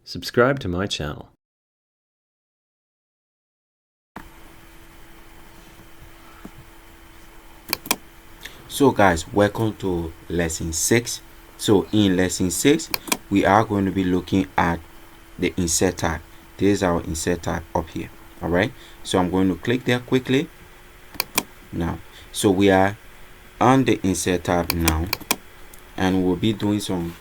Subscribe to my channel. So guys, welcome to lesson 6. So in lesson 6 we are going to be looking at the insert tab. This is our insert tab up here. All right, so I'm going to click there quickly now. So we are on the insert tab now, and we'll be doing some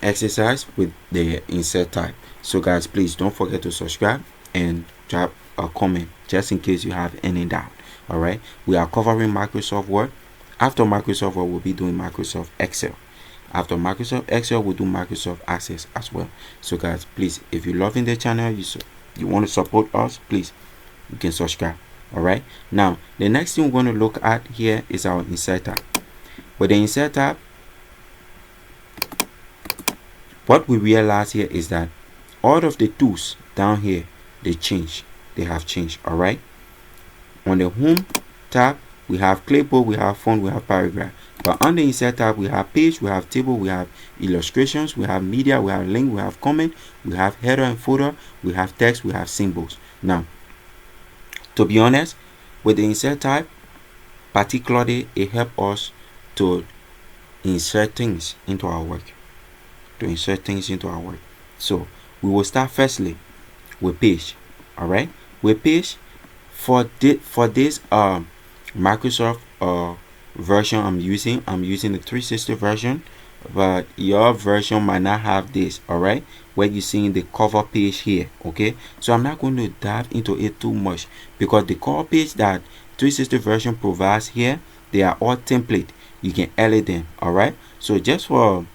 exercise with the insert tab. So guys, please don't forget to subscribe and drop a comment just in case you have any doubt. All right, we are covering Microsoft Word. After Microsoft Word, we'll be doing Microsoft Excel. After Microsoft Excel, we'll do Microsoft Access as well. So guys, please, if you're loving the channel, you want to support us, please, you can subscribe. All right, now the next thing we're going to look at here is our insert tab. With the insert tab, what we realize here is that all of the tools down here, they have changed. All right, on the home tab we have clipboard, we have font, we have paragraph. But on the insert tab we have page, we have table, we have illustrations, we have media, we have link, we have comment, we have header and footer, we have text, we have symbols. Now, to be honest, with the insert tab, particularly it helps us to insert things into our work. So we will start firstly with page. All right, with page, for this Microsoft version I'm using the 360 version, but your version might not have this. All right, where you seeing the cover page here. Okay, so I'm not going to dive into it too much because the cover page that 360 version provides here, they are all template. You can edit them. All right, so just for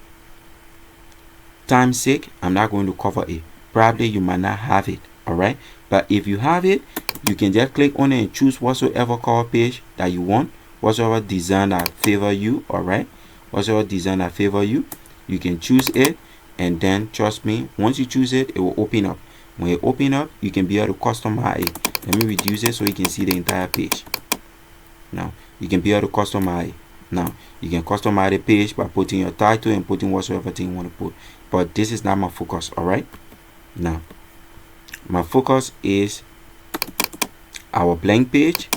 time's sake, I'm not going to cover it. Probably you might not have it. All right, but if you have it, you can just click on it and choose whatsoever cover page that you want, whatsoever design that favor you. All right, whatsoever design that favor you, you can choose it, and then trust me, once you choose it, it will open up. When it open up, you can be able to customize it. Let me reduce it so you can see the entire page. Now you can be able to customize it. Now you can customize the page by putting your title and putting whatsoever thing you want to put, but this is not my focus. All right, now my focus is our blank page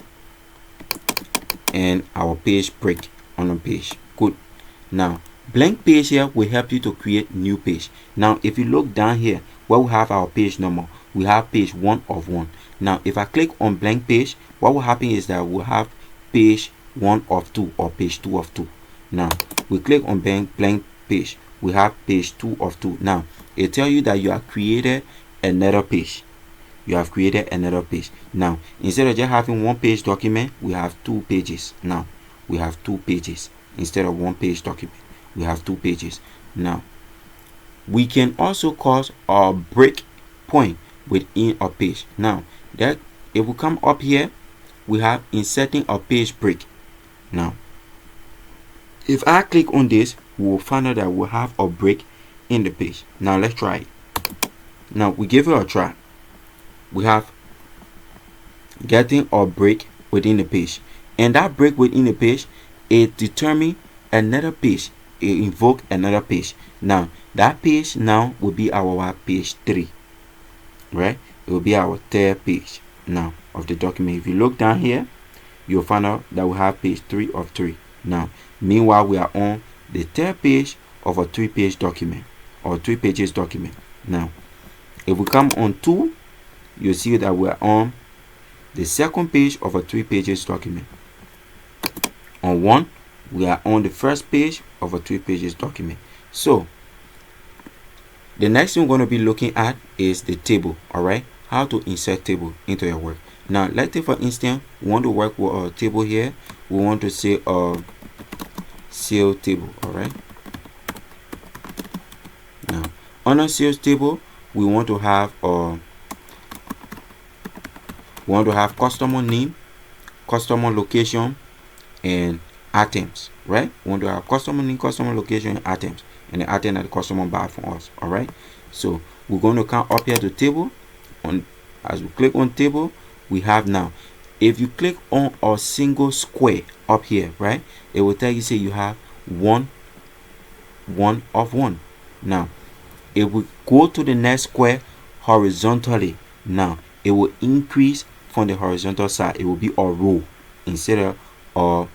and our page break on a page. Good. Now blank page here will help you to create new page. Now if you look down here where we have our page number, we have page 1 of 1. Now if I click on blank page, what will happen is that we'll have page 1 of 2 or page 2 of 2. Now we click on blank page, we have page 2 of 2. Now it tells you that you have created another page. Now instead of just having one page document, we have 2 pages. Now we have 2 pages instead of one page document. We have 2 pages. Now we can also cause a break point within a page. Now that if we come up here, we have inserting a page break. Now if I click on this, we will find out that we'll have a break in the page. Now let's try it. Now we give it a try. We have getting a break within the page, and that break within the page, it determine another page, it invoke another page. Now that page now will be our page 3, right? It will be our 3rd page now of the document. If you look down here, you'll find out that we have page 3 of 3. Now meanwhile we are on the 3rd page of a 3-page document or 3 pages document. Now if we come on 2, you'll see that we're on the 2nd page of a 3 pages document. On 1, we are on the 1st page of a 3 pages document. So the next thing we're going to be looking at is the table. All right, how to insert table into your work. Now let's say for instance we want to work with a table here. We want to say a sales table. All right, now on a sales table we want to have customer name, customer location, and items. Right, we want to have customer name, customer location, and items, and the item that the customer buy from us. All right, so we're going to come up here to table. As we click on table, we have now, if you click on a single square up here, right, it will tell you say you have one of one. Now if we go to the next square horizontally, now it will increase from the horizontal side. It will be a row instead of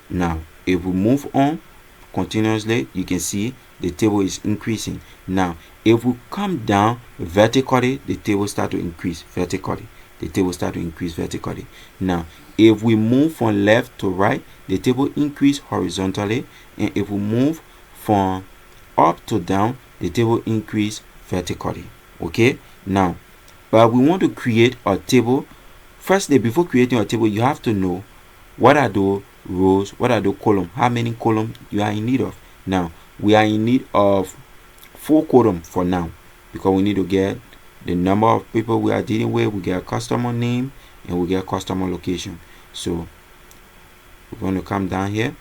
now if we move on continuously, you can see the table is increasing. Now if we come down vertically, the table start to increase vertically. The table start to increase vertically. Now if we move from left to right, the table increase horizontally, and if we move from up to down, the table increase vertically. Okay, now but we want to create a table. Firstly, before creating a table, you have to know what are the rows, what are the columns, how many columns you are in need of. Now we are in need of 4 columns for now, because we need to get the number of people we are dealing with, we get customer name, and we get customer location. So we're going to come down here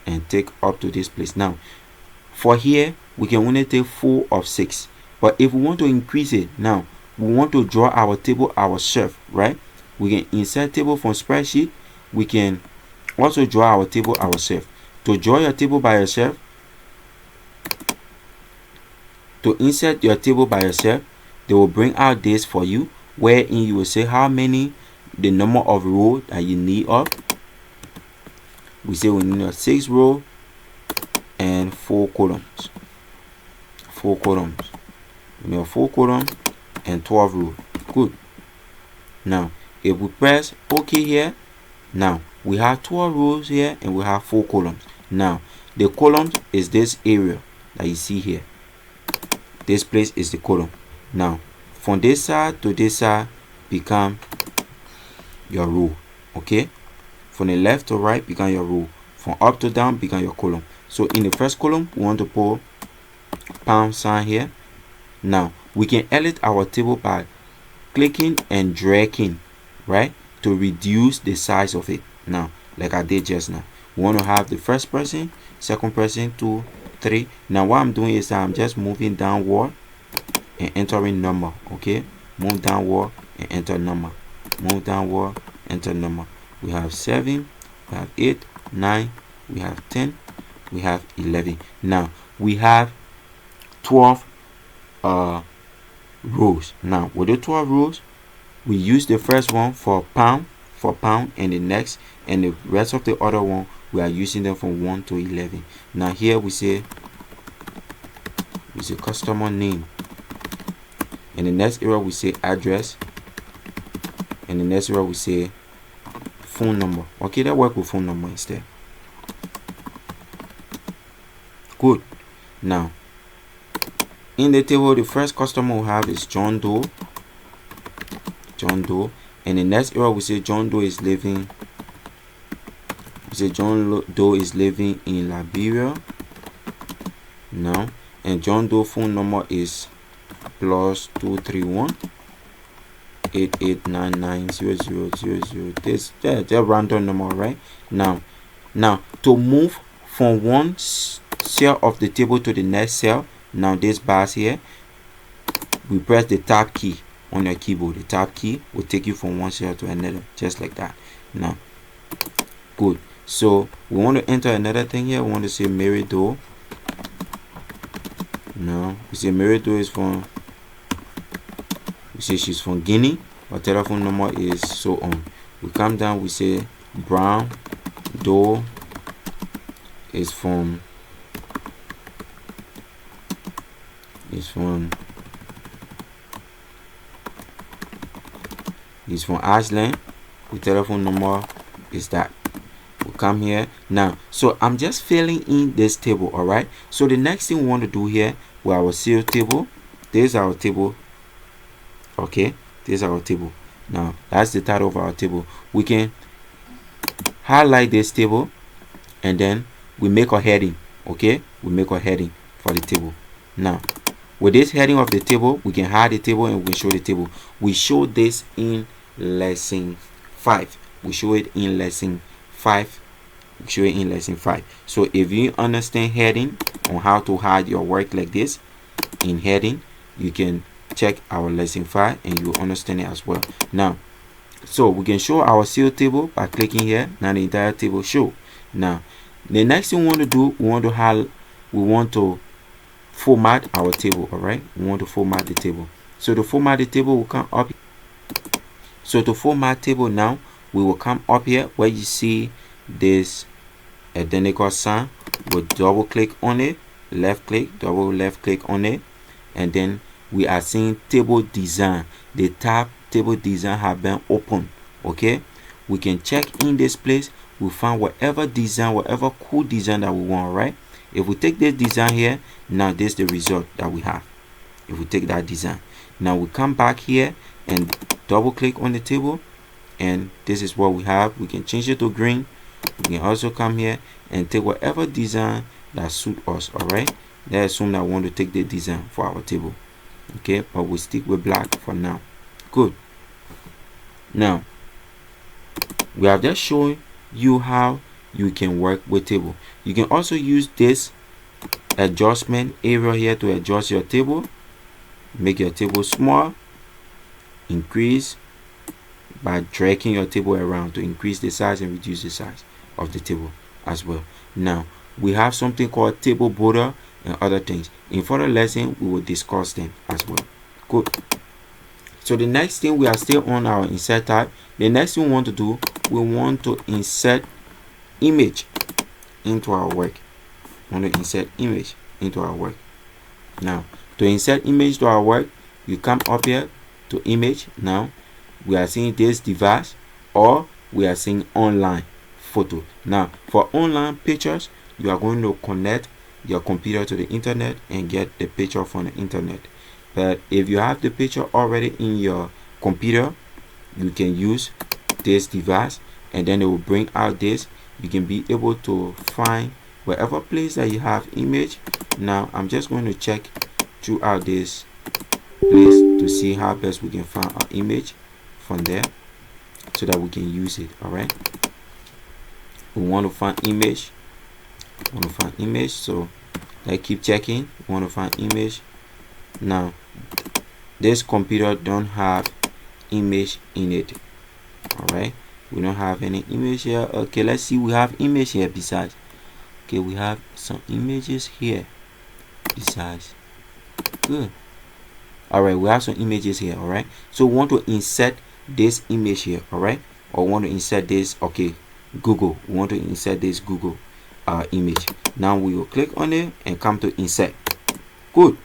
and take up to this place. Now for here, we can only take 4 of 6, but if we want to increase it, now we want to draw our table ourselves, right? We can insert table from spreadsheet. We can also draw our table ourselves. To draw your table by yourself, to insert your table by yourself, they will bring out this for you, wherein you will say how many, the number of rows that you need of. We say we need a 6 row and 4 columns. 4 columns. We need a 4 columns and 12 rows. Good. Now if we press OK here, now we have 12 rows here and we have 4 columns. Now the columns is this area that you see here. This place is the column. Now from this side to this side become your row. Okay, from the left to right become your row, from up to down become your column. So in the first column, we want to put pound sign here. Now we can edit our table by clicking and dragging, right, to reduce the size of it. Now like I did just now, we want to have the first person, second person, 2, 3. Now what I'm doing is that I'm just moving downward and entering number. Okay, move downward and enter number, move downward, enter number. We have 7, we have 8, 9, we have 10, we have 11. Now we have 12 rows. Now with the 12 rows, we use the first one for pound, and the next and the rest of the other one we are using them from 1 to 11. Now here we say customer name, and the next area we say address, and the next area we say phone number. Okay, that work with phone number instead. Good. Now in the table, the first customer we have is John Doe, and the next area we say John Doe is living, in Liberia. Now, and John Doe phone number is +231 88990000. This they're random number, right? Now to move from one cell of the table to the next cell, now this bars here, we press the tab key on your keyboard. The tab key will take you from one cell to another, just like that. Now good. So we want to enter another thing here. We want to say Mary Doe. Now we say Mary Doe is from, we say she's from Guinea, her telephone number is so on. We come down, we say Brown Doe is from Iceland. The telephone number is that. We come here now. So I'm just filling in this table. All right, so the next thing we want to do here with our sales table, there's our table. Okay, there's our table. Now that's the title of our table. We can highlight this table and then we make a heading. Okay, we make a heading for the table. Now with this heading of the table, we can hide the table and we show the table. We show this in lesson 5. We show it in lesson 5. We show it in lesson 5. So if you understand heading on how to hide your work like this in heading, you can check our lesson 5 and you will understand it as well. Now, so we can show our sales table by clicking here. Now the entire table show. Now the next thing we want to do, we want to format our table. All right, we want to format the table. So to format the table, we'll come up. So to format table now, we will come up here where you see this identical sign. We'll double click on it, left click, double left click on it, and then we are seeing table design. The tab table design have been opened. Okay, we can check in this place. We find whatever design, whatever cool design that we want. Right, if we take this design here, now this is the result that we have. If we take that design, now we come back here and double click on the table, and this is what we have. We can change it to green. We can also come here and take whatever design that suit us. All right, let's assume that I want to take the design for our table. Okay, but we stick with black for now. Good. Now we have just shown you how you can work with table. You can also use this adjustment area here to adjust your table, make your table small, increase by dragging your table around to increase the size and reduce the size of the table as well. Now we have something called table border and other things. In further lesson, we will discuss them as well. Good. So the next thing, we are still on our insert tab. The next thing we want to do, we want to insert image into our work. We want to insert image into our work. Now to insert image to our work, you come up here to image. Now we are seeing this device, or we are seeing online photo. Now for online pictures, you are going to connect your computer to the internet and get the picture from the internet. But if you have the picture already in your computer, you can use this device, and then it will bring out this. You can be able to find wherever place that you have image. Now I'm just going to check throughout this place to see how best we can find our image from there so that we can use it. All right, we want to find image. So let's keep checking. We want to find image. Now this computer don't have image in it. All right, we don't have any image here. Okay, let's see, we have image here besides. Okay, we have some images here besides. Good. All right, we have some images here. All right, so we want to insert this image here. All right, or want to insert this. Okay, Google, we want to insert this Google image. Now we will click on it and come to insert. Good.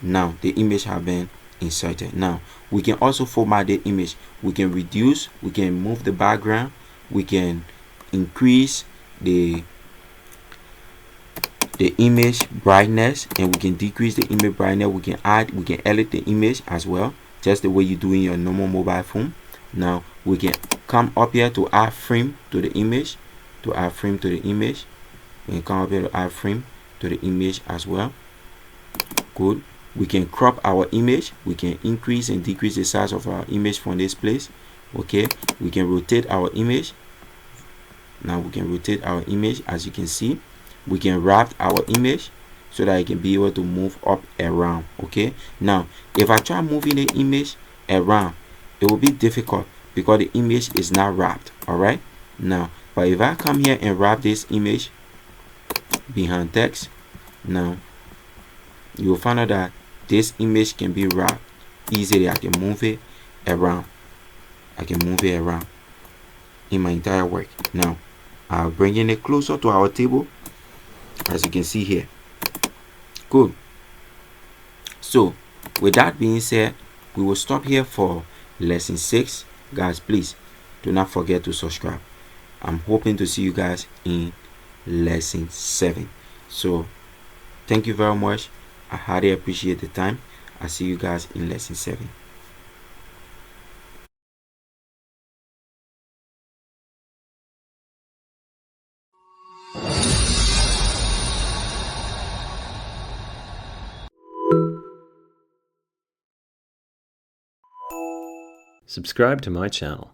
Now the image have been inserted. Now we can also format the image. We can reduce, we can move the background, we can increase the image brightness, and we can decrease the image brightness. We can add, we can edit the image as well, just the way you do in your normal mobile phone. Now we can come up here to add frame to the image. We can come up here to add frame to the image as well. Good. We can crop our image. We can increase and decrease the size of our image from this place. Okay, we can rotate our image. Now we can rotate our image, as you can see. We can wrap our image so that it can be able to move up around. Okay, now if I try moving the image around, it will be difficult because the image is not wrapped. All right, now but if I come here and wrap this image behind text, now you will find out that this image can be wrapped easily. I can move it around. In my entire work. Now I'll bring it closer to our table, as you can see here. Good. So with that being said, we will stop here for lesson 6. Guys, please do not forget to subscribe. I'm hoping to see you guys in lesson 7. So thank you very much. I highly appreciate the time. I'll see you guys in lesson 7. Subscribe to my channel.